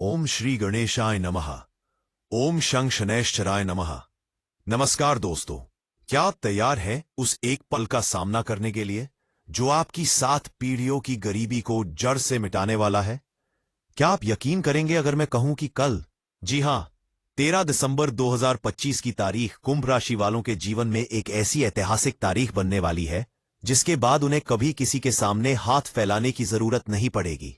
ओम श्री गणेशाय नमः। ओम शं शनैश्चराय नमः। नमस्कार दोस्तों, क्या आप तैयार हैं उस एक पल का सामना करने के लिए जो आपकी 7 पीढ़ियों की गरीबी को जड़ से मिटाने वाला है? क्या आप यकीन करेंगे अगर मैं कहूं कि कल, जी हां, 13 दिसंबर 2025 की तारीख कुंभ राशि वालों के जीवन में एक ऐसी ऐतिहासिक तारीख बनने वाली है जिसके बाद उन्हें कभी किसी के सामने हाथ फैलाने की जरूरत नहीं पड़ेगी।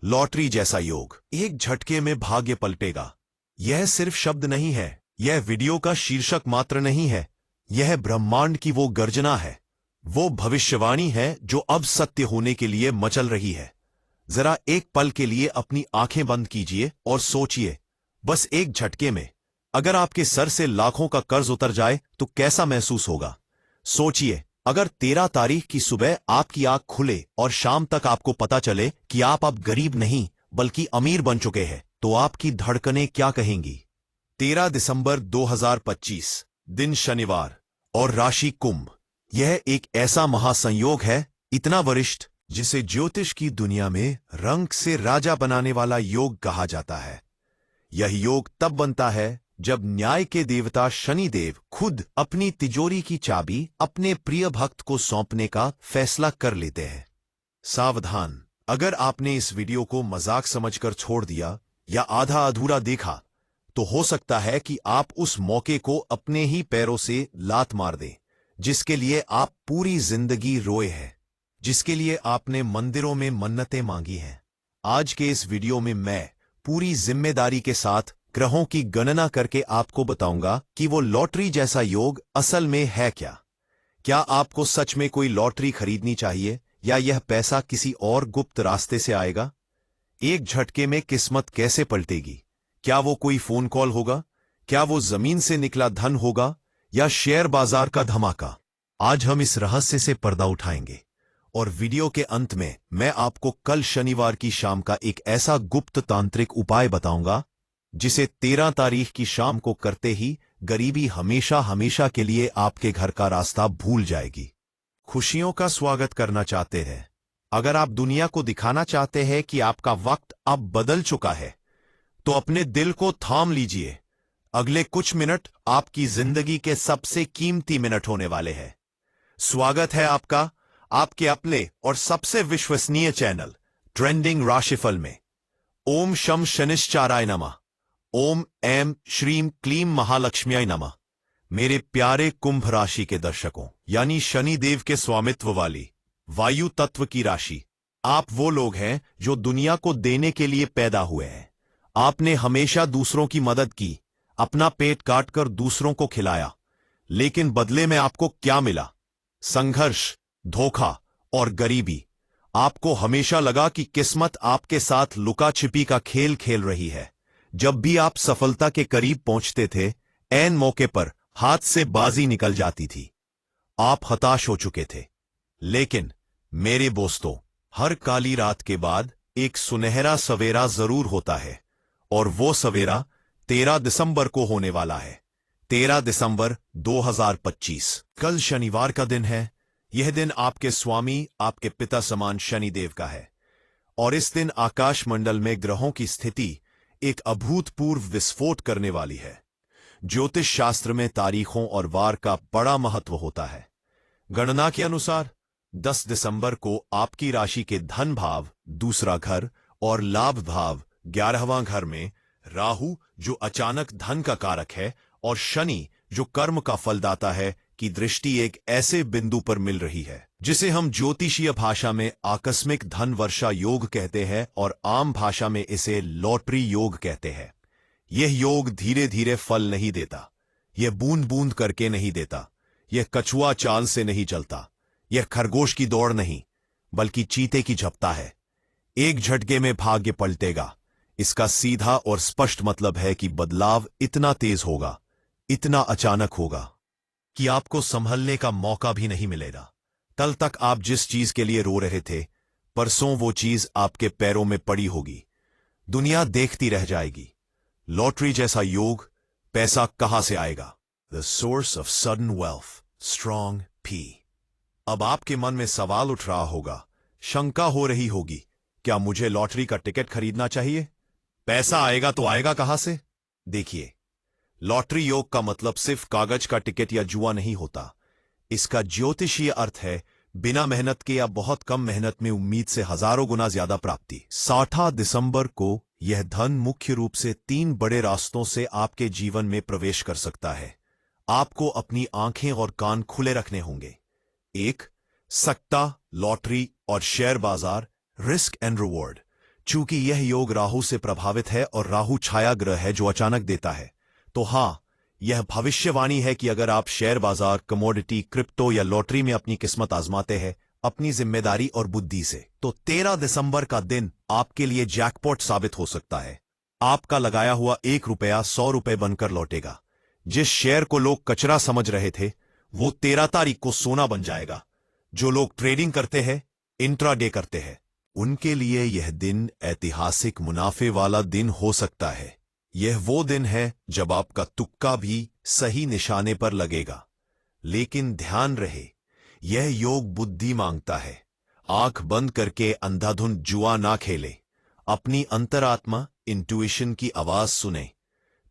लॉटरी जैसा योग, एक झटके में भाग्य पलटेगा। यह सिर्फ शब्द नहीं है, यह वीडियो का शीर्षक मात्र नहीं है, यह ब्रह्मांड की वो गर्जना है, वो भविष्यवाणी है जो अब सत्य होने के लिए मचल रही है। जरा एक पल के लिए अपनी आंखें बंद कीजिए और सोचिए, बस एक झटके में अगर आपके सर से लाखों का कर्ज उतर जाए तो कैसा महसूस होगा। सोचिए, अगर 13 तारीख की सुबह आपकी आंख खुले और शाम तक आपको पता चले कि आप अब गरीब नहीं बल्कि अमीर बन चुके हैं, तो आपकी धड़कनें क्या कहेंगी। 13 दिसंबर 2025, दिन शनिवार, और राशि कुंभ। यह एक ऐसा महासंयोग है, इतना वरिष्ठ, जिसे ज्योतिष की दुनिया में रंग से राजा बनाने वाला योग कहा जाता है। यह योग तब बनता है जब न्याय के देवता शनिदेव खुद अपनी तिजोरी की चाबी अपने प्रिय भक्त को सौंपने का फैसला कर लेते हैं। सावधान, अगर आपने इस वीडियो को मजाक समझकर छोड़ दिया या आधा अधूरा देखा, तो हो सकता है कि आप उस मौके को अपने ही पैरों से लात मार दें, जिसके लिए आप पूरी जिंदगी रोए हैं, जिसके लिए आपने मंदिरों में मन्नतें मांगी हैं। आज के इस वीडियो में मैं पूरी जिम्मेदारी के साथ ग्रहों की गणना करके आपको बताऊंगा कि वो लॉटरी जैसा योग असल में है क्या। क्या आपको सच में कोई लॉटरी खरीदनी चाहिए या यह पैसा किसी और गुप्त रास्ते से आएगा? एक झटके में किस्मत कैसे पलटेगी? क्या वो कोई फोन कॉल होगा? क्या वो जमीन से निकला धन होगा या शेयर बाजार का धमाका? आज हम इस रहस्य से पर्दा उठाएंगे और वीडियो के अंत में मैं आपको कल शनिवार की शाम का एक ऐसा गुप्त तांत्रिक उपाय बताऊंगा जिसे 13 तारीख की शाम को करते ही गरीबी हमेशा हमेशा के लिए आपके घर का रास्ता भूल जाएगी। खुशियों का स्वागत करना चाहते हैं? अगर आप दुनिया को दिखाना चाहते हैं कि आपका वक्त अब बदल चुका है, तो अपने दिल को थाम लीजिए। अगले कुछ मिनट आपकी जिंदगी के सबसे कीमती मिनट होने वाले हैं। स्वागत है आपका आपके अपने और सबसे विश्वसनीय चैनल ट्रेंडिंग राशिफल में। ओम शम शनिश्चाराय नमः। ओम ऐं श्रीं क्लीं महालक्ष्म्याय नमः। मेरे प्यारे कुंभ राशि के दर्शकों, यानी शनिदेव के स्वामित्व वाली वायु तत्व की राशि, आप वो लोग हैं जो दुनिया को देने के लिए पैदा हुए हैं। आपने हमेशा दूसरों की मदद की, अपना पेट काटकर दूसरों को खिलाया, लेकिन बदले में आपको क्या मिला? संघर्ष, धोखा और गरीबी। आपको हमेशा लगा कि किस्मत आपके साथ लुका छिपी का खेल खेल रही है। जब भी आप सफलता के करीब पहुंचते थे, ऐन मौके पर हाथ से बाजी निकल जाती थी। आप हताश हो चुके थे। लेकिन मेरे दोस्तों, हर काली रात के बाद एक सुनहरा सवेरा जरूर होता है, और वो सवेरा 13 दिसंबर को होने वाला है। 13 दिसंबर 2025, कल शनिवार का दिन है। यह दिन आपके स्वामी, आपके पिता समान शनिदेव का है, और इस दिन आकाश मंडल में ग्रहों की स्थिति एक अभूतपूर्व विस्फोट करने वाली है। ज्योतिष शास्त्र में तारीखों और वार का बड़ा महत्व होता है। गणना के अनुसार 10 दिसंबर को आपकी राशि के धन भाव, दूसरा घर और लाभ भाव 11वां घर में राहु, जो अचानक धन का कारक है, और शनि, जो कर्म का फलदाता है, की दृष्टि एक ऐसे बिंदु पर मिल रही है जिसे हम ज्योतिषीय भाषा में आकस्मिक धन वर्षा योग कहते हैं और आम भाषा में इसे लॉटरी योग कहते हैं। यह योग धीरे धीरे फल नहीं देता, यह बूंद बूंद करके नहीं देता, यह कछुआ चाल से नहीं चलता, यह खरगोश की दौड़ नहीं बल्कि चीते की झपटा है। एक झटके में भाग्य पलटेगा, इसका सीधा और स्पष्ट मतलब है कि बदलाव इतना तेज होगा, इतना अचानक होगा कि आपको संभलने का मौका भी नहीं मिलेगा। कल तक आप जिस चीज के लिए रो रहे थे, परसों वो चीज आपके पैरों में पड़ी होगी। दुनिया देखती रह जाएगी। लॉटरी जैसा योग, पैसा कहां से आएगा? The source of sudden wealth, strong P. अब आपके मन में सवाल उठ रहा होगा, शंका हो रही होगी, क्या मुझे लॉटरी का टिकट खरीदना चाहिए? पैसा आएगा तो आएगा कहां से? देखिए, लॉटरी योग का मतलब सिर्फ कागज का टिकट या जुआ नहीं होता। इसका ज्योतिषीय अर्थ है बिना मेहनत के या बहुत कम मेहनत में उम्मीद से हजारों गुना ज्यादा प्राप्ति। 6 दिसंबर को यह धन मुख्य रूप से 3 बड़े रास्तों से आपके जीवन में प्रवेश कर सकता है। आपको अपनी आंखें और कान खुले रखने होंगे। 1. सट्टा, लॉटरी और शेयर बाजार, रिस्क एंड रिवॉर्ड। चूंकि यह योग राहु से प्रभावित है और राहु छाया ग्रह है जो अचानक देता है, तो हां, यह भविष्यवाणी है कि अगर आप शेयर बाजार, कमोडिटी, क्रिप्टो या लॉटरी में अपनी किस्मत आजमाते हैं अपनी जिम्मेदारी और बुद्धि से, तो 13 दिसंबर का दिन आपके लिए जैकपॉट साबित हो सकता है। आपका लगाया हुआ 1 रुपया 100 रुपए बनकर लौटेगा। जिस शेयर को लोग कचरा समझ रहे थे, वो 13 तारीख को सोना बन जाएगा। जो लोग ट्रेडिंग करते हैं, इंट्राडे करते हैं, उनके लिए यह दिन ऐतिहासिक मुनाफे वाला दिन हो सकता है। यह वो दिन है जब आपका तुक्का भी सही निशाने पर लगेगा। लेकिन ध्यान रहे, यह योग बुद्धि मांगता है। आंख बंद करके अंधाधुंध जुआ ना खेले। अपनी अंतरात्मा, इंट्यूइशन की आवाज सुने।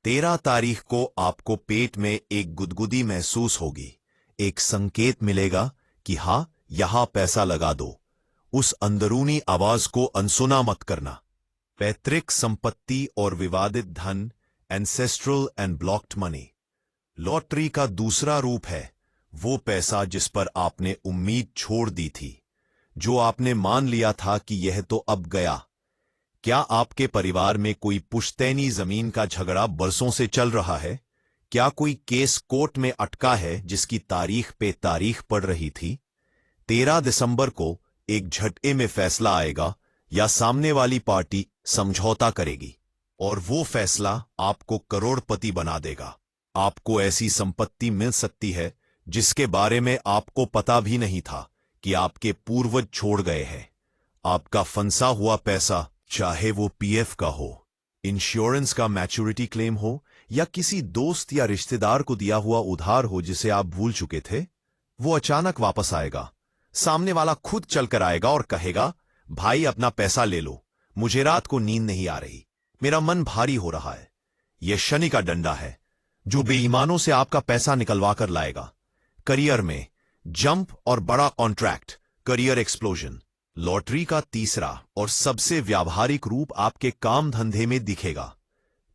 13 तारीख को आपको पेट में एक गुदगुदी महसूस होगी। एक संकेत मिलेगा कि हां, यहां पैसा लगा दो। उस अंदरूनी आवाज को अनसुना मत करना। पैतृक संपत्ति और विवादित धन, ancestral and blocked money. Lottery का दूसरा रूप है वो पैसा जिस पर आपने उम्मीद छोड़ दी थी, जो आपने मान लिया था कि यह तो अब गया। क्या आपके परिवार में कोई पुश्तैनी जमीन का झगड़ा बरसों से चल रहा है? क्या कोई केस कोर्ट में अटका है जिसकी तारीख पे तारीख पड़ रही थी? 13 दिसंबर को एक झटके में फैसला आएगा या सामने वाली पार्टी समझौता करेगी, और वो फैसला आपको करोड़पति बना देगा। आपको ऐसी संपत्ति मिल सकती है जिसके बारे में आपको पता भी नहीं था कि आपके पूर्वज छोड़ गए हैं। आपका फंसा हुआ पैसा, चाहे वो पीएफ का हो, इंश्योरेंस का मैच्योरिटी क्लेम हो, या किसी दोस्त या रिश्तेदार को दिया हुआ उधार हो जिसे आप भूल चुके थे, वो अचानक वापस आएगा। सामने वाला खुद चलकर आएगा और कहेगा, भाई अपना पैसा ले लो, मुझे रात को नींद नहीं आ रही, मेरा मन भारी हो रहा है। यह शनि का डंडा है जो बेईमानों से आपका पैसा निकलवा कर लाएगा। करियर में जंप और बड़ा कॉन्ट्रैक्ट, करियर एक्सप्लोजन। लॉटरी का तीसरा और सबसे व्यावहारिक रूप आपके काम धंधे में दिखेगा।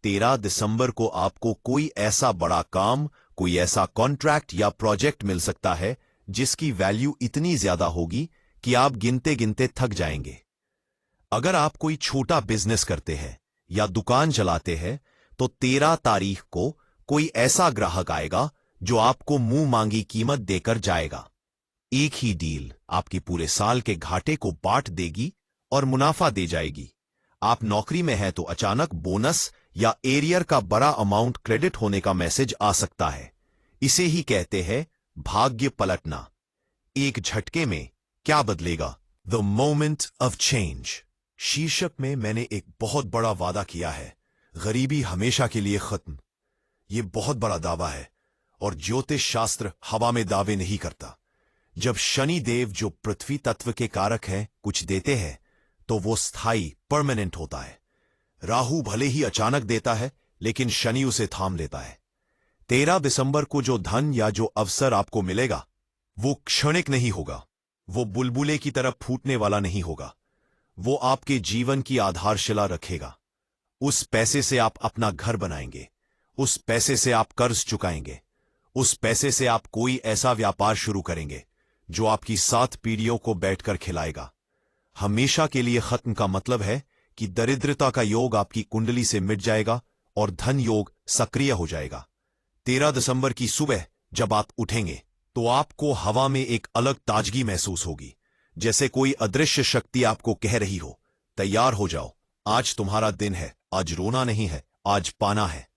13 दिसंबर को आपको कोई ऐसा बड़ा काम, कोई ऐसा कॉन्ट्रैक्ट या प्रोजेक्ट मिल सकता है जिसकी वैल्यू इतनी ज्यादा होगी कि आप गिनते गिनते थक जाएंगे। अगर आप कोई छोटा बिजनेस करते हैं या दुकान चलाते हैं, तो 13 तारीख को कोई ऐसा ग्राहक आएगा जो आपको मुंह मांगी कीमत देकर जाएगा। एक ही डील आपके पूरे साल के घाटे को बांट देगी और मुनाफा दे जाएगी। आप नौकरी में हैं तो अचानक बोनस या एरियर का बड़ा अमाउंट क्रेडिट होने का मैसेज आ सकता है। इसे ही कहते हैं भाग्य पलटना। एक झटके में क्या बदलेगा? The moment of change. शीर्षक में मैंने एक बहुत बड़ा वादा किया है, गरीबी हमेशा के लिए खत्म। यह बहुत बड़ा दावा है और ज्योतिष शास्त्र हवा में दावे नहीं करता। जब शनि देव, जो पृथ्वी तत्व के कारक हैं, कुछ देते हैं तो वो स्थायी, परमानेंट होता है। राहु भले ही अचानक देता है, लेकिन शनि उसे थाम लेता है। 13 दिसंबर को जो धन या जो अवसर आपको मिलेगा, वो क्षणिक नहीं होगा। वो बुलबुले की तरफ फूटने वाला नहीं होगा। वो आपके जीवन की आधारशिला रखेगा। उस पैसे से आप अपना घर बनाएंगे। उस पैसे से आप कर्ज चुकाएंगे। उस पैसे से आप कोई ऐसा व्यापार शुरू करेंगे जो आपकी 7 पीढ़ियों को बैठकर खिलाएगा। हमेशा के लिए खत्म का मतलब है कि दरिद्रता का योग आपकी कुंडली से मिट जाएगा और धन योग सक्रिय हो जाएगा। 13 दिसंबर की सुबह जब आप उठेंगे तो आपको हवा में एक अलग ताजगी महसूस होगी, जैसे कोई अदृश्य शक्ति आपको कह रही हो, तैयार हो जाओ, आज तुम्हारा दिन है। आज रोना नहीं है, आज पाना है।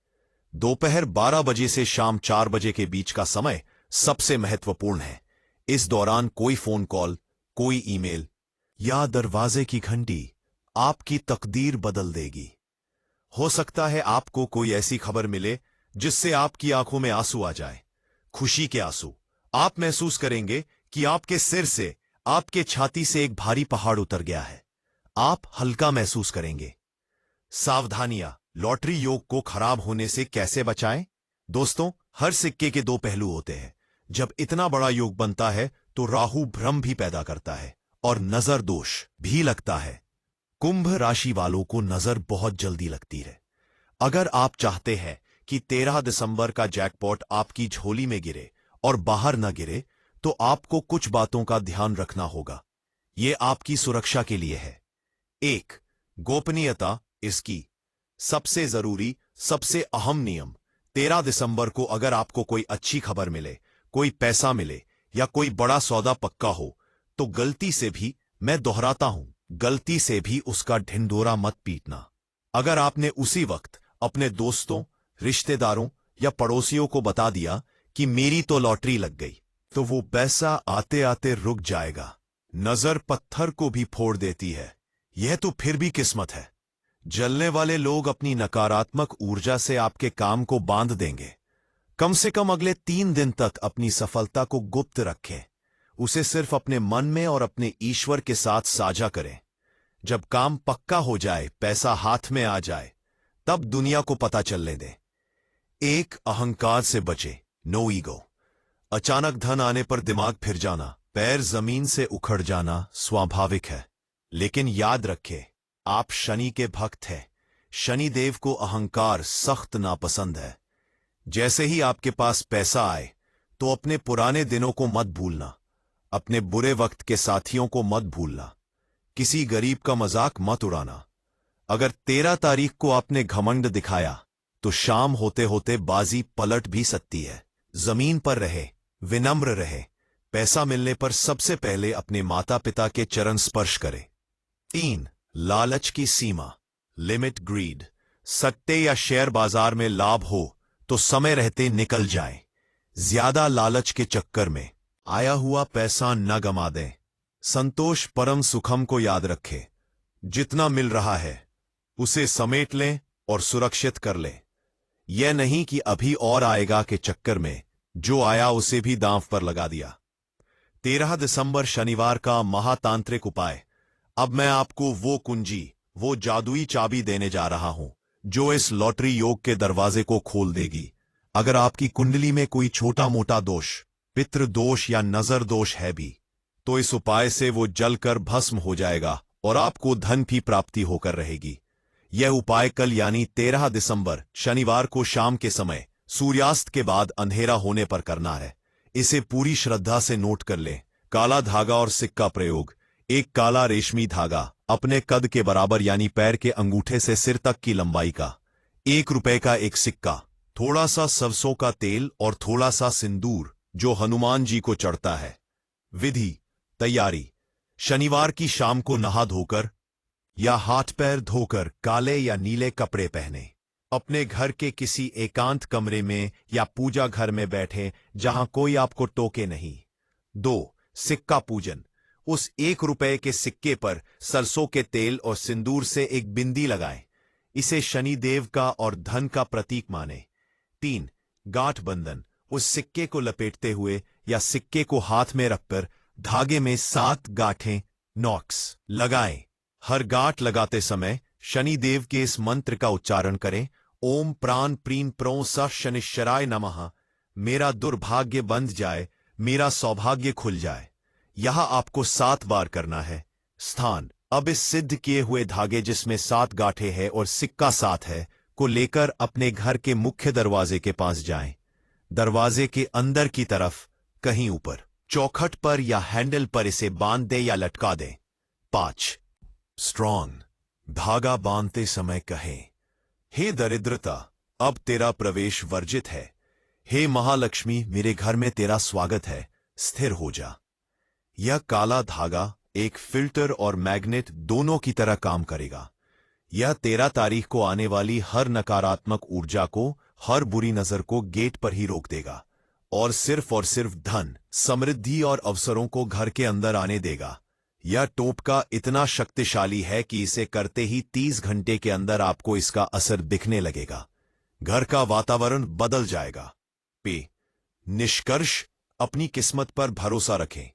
दोपहर 12 बजे से शाम 4 बजे के बीच का समय सबसे महत्वपूर्ण है। इस दौरान कोई फोन कॉल, कोई ईमेल या दरवाजे की घंटी आपकी तकदीर बदल देगी। हो सकता है आपको कोई ऐसी खबर मिले जिससे आपकी आंखों में आंसू आ जाए, खुशी के आंसू। आप महसूस करेंगे कि आपके सिर से, आपके छाती से एक भारी पहाड़ उतर गया है। आप हल्का महसूस करेंगे। सावधानियां, लॉटरी योग को खराब होने से कैसे बचाएं? दोस्तों, हर सिक्के के दो पहलू होते हैं। जब इतना बड़ा योग बनता है तो राहु भ्रम भी पैदा करता है और नजर दोष भी लगता है। कुंभ राशि वालों को नजर बहुत जल्दी लगती है। अगर आप चाहते हैं कि 13 दिसंबर का जैकपॉट आपकी झोली में गिरे और बाहर न गिरे, तो आपको कुछ बातों का ध्यान रखना होगा। ये आपकी सुरक्षा के लिए है। 1. गोपनीयता इसकी सबसे जरूरी, सबसे अहम नियम। 13 दिसंबर को अगर आपको कोई अच्छी खबर मिले, कोई पैसा मिले या कोई बड़ा सौदा पक्का हो, तो गलती से भी, मैं दोहराता हूं, गलती से भी उसका ढिंढोरा मत पीटना। अगर आपने उसी वक्त अपने दोस्तों, रिश्तेदारों या पड़ोसियों को बता दिया कि मेरी तो लॉटरी लग गई, तो वो पैसा आते आते रुक जाएगा। नजर पत्थर को भी फोड़ देती है। यह तो फिर भी किस्मत है। जलने वाले लोग अपनी नकारात्मक ऊर्जा से आपके काम को बांध देंगे। कम से कम अगले 3 दिन तक अपनी सफलता को गुप्त रखें। उसे सिर्फ अपने मन में और अपने ईश्वर के साथ साझा करें। जब काम पक्का हो जाए, पैसा हाथ में आ जाए, तब दुनिया को पता चलने दें। 1. अहंकार से बचे, नो ईगो। अचानक धन आने पर दिमाग फिर जाना, पैर जमीन से उखड़ जाना स्वाभाविक है। लेकिन याद रखें, आप शनि के भक्त हैं। शनिदेव को अहंकार सख्त नापसंद है। जैसे ही आपके पास पैसा आए, तो अपने पुराने दिनों को मत भूलना, अपने बुरे वक्त के साथियों को मत भूलना, किसी गरीब का मजाक मत उड़ाना। अगर 13 तारीख को आपने घमंड दिखाया, तो शाम होते होते बाजी पलट भी सकती है। जमीन पर रहे, विनम्र रहे। पैसा मिलने पर सबसे पहले अपने माता पिता के चरण स्पर्श करें। 3. लालच की सीमा, लिमिट ग्रीड। सट्टे या शेयर बाजार में लाभ हो तो समय रहते निकल जाए। ज्यादा लालच के चक्कर में आया हुआ पैसा न गमा दें। संतोष परम सुखम को याद रखें। जितना मिल रहा है उसे समेट लें और सुरक्षित कर लें। यह नहीं कि अभी और आएगा के चक्कर में जो आया उसे भी दांव पर लगा दिया। 13 दिसंबर शनिवार का महातांत्रिक उपाय। अब मैं आपको वो कुंजी, वो जादुई चाबी देने जा रहा हूं जो इस लॉटरी योग के दरवाजे को खोल देगी। अगर आपकी कुंडली में कोई छोटा मोटा दोष, पितृ दोष या नजर दोष है भी, तो इस उपाय से वो जलकर भस्म हो जाएगा और आपको धन की प्राप्ति होकर रहेगी। यह उपाय कल यानी 13 दिसंबर शनिवार को शाम के समय सूर्यास्त के बाद अंधेरा होने पर करना है। इसे पूरी श्रद्धा से नोट कर लें। काला धागा और सिक्का प्रयोग। एक काला रेशमी धागा अपने कद के बराबर यानी पैर के अंगूठे से सिर तक की लंबाई का, 1 रुपए का एक सिक्का, थोड़ा सा सरसों का तेल और थोड़ा सा सिंदूर जो हनुमान जी को चढ़ता है। विधि, तैयारी। शनिवार की शाम को नहा धोकर या हाथ पैर धोकर काले या नीले कपड़े पहने अपने घर के किसी एकांत कमरे में या पूजा घर में बैठे जहां कोई आपको टोके नहीं। 2. सिक्का पूजन। उस 1 रुपए के सिक्के पर सरसों के तेल और सिंदूर से एक बिंदी लगाएं। इसे शनिदेव का और धन का प्रतीक माने। 3. गांठ बंधन। उस सिक्के को लपेटते हुए या सिक्के को हाथ में रखकर धागे में 7 गांठें नॉक्स लगाएं। हर गांठ लगाते समय शनिदेव के इस मंत्र का उच्चारण करें। ओम प्राण प्रीम प्रों स शनिश्चराय नमः। मेरा दुर्भाग्य बंध जाए, मेरा सौभाग्य खुल जाए। यह आपको 7 बार करना है। स्थान। अब इस सिद्ध किए हुए धागे जिसमें 7 गांठें हैं और सिक्का 7 है को लेकर अपने घर के मुख्य दरवाजे के पास जाएं। दरवाजे के अंदर की तरफ कहीं ऊपर चौखट पर या हैंडल पर इसे बांध दें या लटका दें। 5. स्ट्रॉन्ग। धागा बांधते समय कहें, हे दरिद्रता, अब तेरा प्रवेश वर्जित है। हे महालक्ष्मी, मेरे घर में तेरा स्वागत है, स्थिर हो जा। यह काला धागा एक फिल्टर और मैग्नेट दोनों की तरह काम करेगा। यह 13 तारीख को आने वाली हर नकारात्मक ऊर्जा को, हर बुरी नजर को गेट पर ही रोक देगा और सिर्फ धन, समृद्धि और अवसरों को घर के अंदर आने देगा। यह टोटका इतना शक्तिशाली है कि इसे करते ही 30 घंटे के अंदर आपको इसका असर दिखने लगेगा। घर का वातावरण बदल जाएगा। पे निष्कर्ष, अपनी किस्मत पर भरोसा रखें।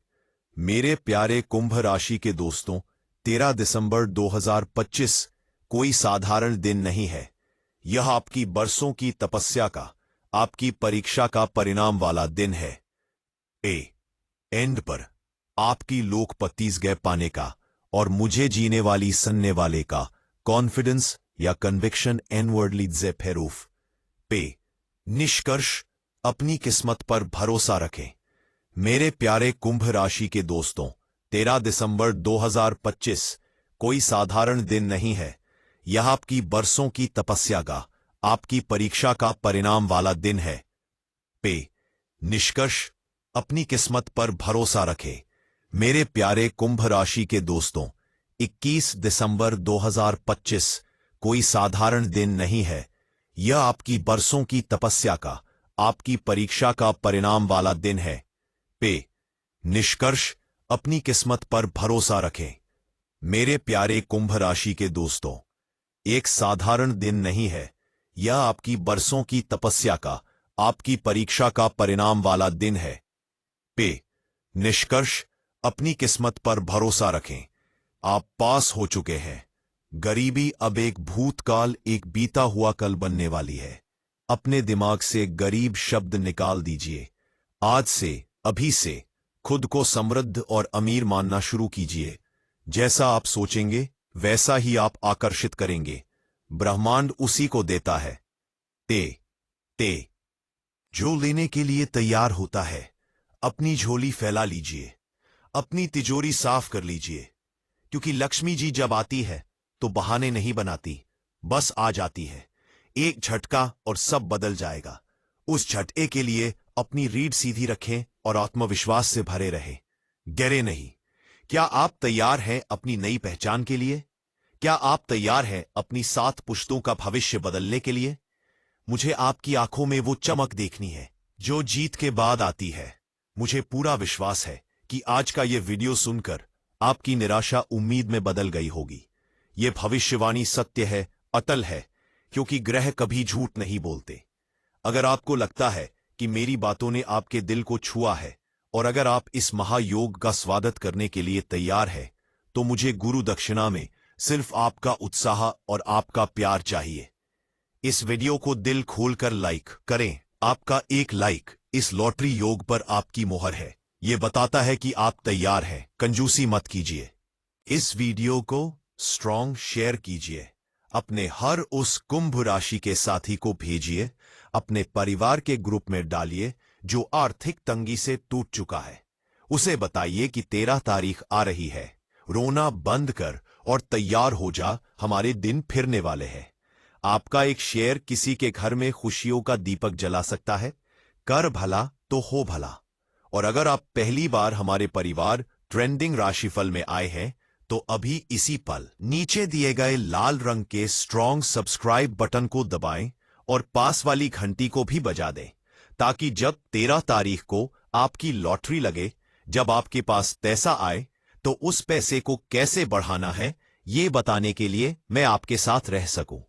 मेरे प्यारे कुंभ राशि के दोस्तों, 13 दिसंबर 2025 कोई साधारण दिन नहीं है। यह आपकी बरसों की तपस्या का, आपकी परीक्षा का परिणाम वाला दिन है। एंड पर आपकी लोक प्रतिज्ञा पाने का और मुझे जीने वाली सन्ने वाले का कॉन्फिडेंस या कन्विक्शन इनवर्डली जे फेरूफ पे। निष्कर्ष, अपनी किस्मत पर भरोसा रखें। मेरे प्यारे कुंभ राशि के दोस्तों, 13 दिसंबर 2025 कोई साधारण दिन नहीं है। यह आपकी बरसों की तपस्या का, आपकी परीक्षा का परिणाम वाला दिन है। पे निष्कर्ष, अपनी किस्मत पर भरोसा रखें। मेरे प्यारे कुंभ राशि के दोस्तों, 21 दिसंबर 2025 कोई साधारण दिन नहीं है। यह आपकी बरसों की तपस्या का, आपकी परीक्षा का परिणाम वाला दिन है। पे निष्कर्ष, अपनी किस्मत पर भरोसा रखें। मेरे प्यारे कुंभ राशि के दोस्तों, एक साधारण दिन नहीं है। यह आपकी बरसों की तपस्या का, आपकी परीक्षा का परिणाम वाला दिन है। पे निष्कर्ष, अपनी किस्मत पर भरोसा रखें। आप पास हो चुके हैं। गरीबी अब एक भूतकाल, एक बीता हुआ कल बनने वाली है। अपने दिमाग से गरीब शब्द निकाल दीजिए। आज से, अभी से खुद को समृद्ध और अमीर मानना शुरू कीजिए। जैसा आप सोचेंगे वैसा ही आप आकर्षित करेंगे। ब्रह्मांड उसी को देता है ते जो लेने के लिए तैयार होता है। अपनी झोली फैला लीजिए, अपनी तिजोरी साफ कर लीजिए, क्योंकि लक्ष्मी जी जब आती है तो बहाने नहीं बनाती, बस आ जाती है। एक झटका और सब बदल जाएगा। उस झटके के लिए अपनी रीढ़ सीधी रखें और आत्मविश्वास से भरे रहें, गिरे नहीं। क्या आप तैयार हैं अपनी नई पहचान के लिए? क्या आप तैयार हैं अपनी 7 पुश्तों का भविष्य बदलने के लिए? मुझे आपकी आंखों में वो चमक देखनी है जो जीत के बाद आती है। मुझे पूरा विश्वास है कि आज का ये वीडियो सुनकर आपकी निराशा उम्मीद में बदल गई होगी। ये भविष्यवाणी सत्य है, अटल है, क्योंकि ग्रह कभी झूठ नहीं बोलते। अगर आपको लगता है कि मेरी बातों ने आपके दिल को छुआ है और अगर आप इस महायोग का स्वागत करने के लिए तैयार है, तो मुझे गुरु दक्षिणा में सिर्फ आपका उत्साह और आपका प्यार चाहिए। इस वीडियो को दिल खोलकर लाइक करें। आपका एक लाइक इस लॉटरी योग पर आपकी मोहर है। ये बताता है कि आप तैयार हैं। कंजूसी मत कीजिए। इस वीडियो को स्ट्रॉन्ग शेयर कीजिए। अपने हर उस कुंभ राशि के साथी को भेजिए। अपने परिवार के ग्रुप में डालिए जो आर्थिक तंगी से टूट चुका है। उसे बताइए कि 13 तारीख आ रही है। रोना बंद कर और तैयार हो जा, हमारे दिन फिरने वाले हैं। आपका एक शेयर किसी के घर में खुशियों का दीपक जला सकता है। कर भला तो हो भला। और अगर आप पहली बार हमारे परिवार ट्रेंडिंग राशिफल में आए हैं, तो अभी इसी पल नीचे दिए गए लाल रंग के स्ट्रॉन्ग सब्सक्राइब बटन को दबाएं और पास वाली घंटी को भी बजा दें, ताकि जब 13 तारीख को आपकी लॉटरी लगे, जब आपके पास पैसा आए, तो उस पैसे को कैसे बढ़ाना है ये बताने के लिए मैं आपके साथ रह सकूं।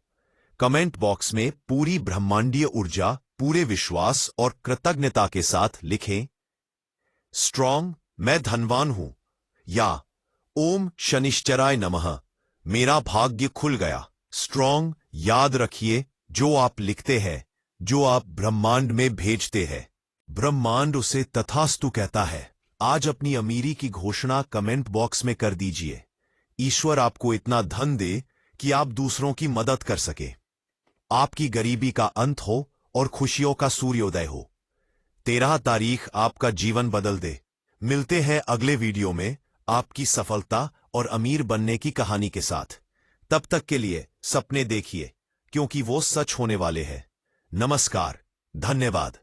कमेंट बॉक्स में पूरी ब्रह्मांडीय ऊर्जा, पूरे विश्वास और कृतज्ञता के साथ लिखें, स्ट्रॉन्ग मैं धनवान हूं, या ओम शनिश्चराय नमः मेरा भाग्य खुल गया। स्ट्रॉन्ग याद रखिए, जो आप लिखते हैं, जो आप ब्रह्मांड में भेजते हैं, ब्रह्मांड उसे तथास्तु कहता है। आज अपनी अमीरी की घोषणा कमेंट बॉक्स में कर दीजिए। ईश्वर आपको इतना धन दे कि आप दूसरों की मदद कर सके। आपकी गरीबी का अंत हो और खुशियों का सूर्योदय हो। 13 तारीख आपका जीवन बदल दे। मिलते हैं अगले वीडियो में आपकी सफलता और अमीर बनने की कहानी के साथ। तब तक के लिए सपने देखिए, क्योंकि वो सच होने वाले हैं। नमस्कार, धन्यवाद।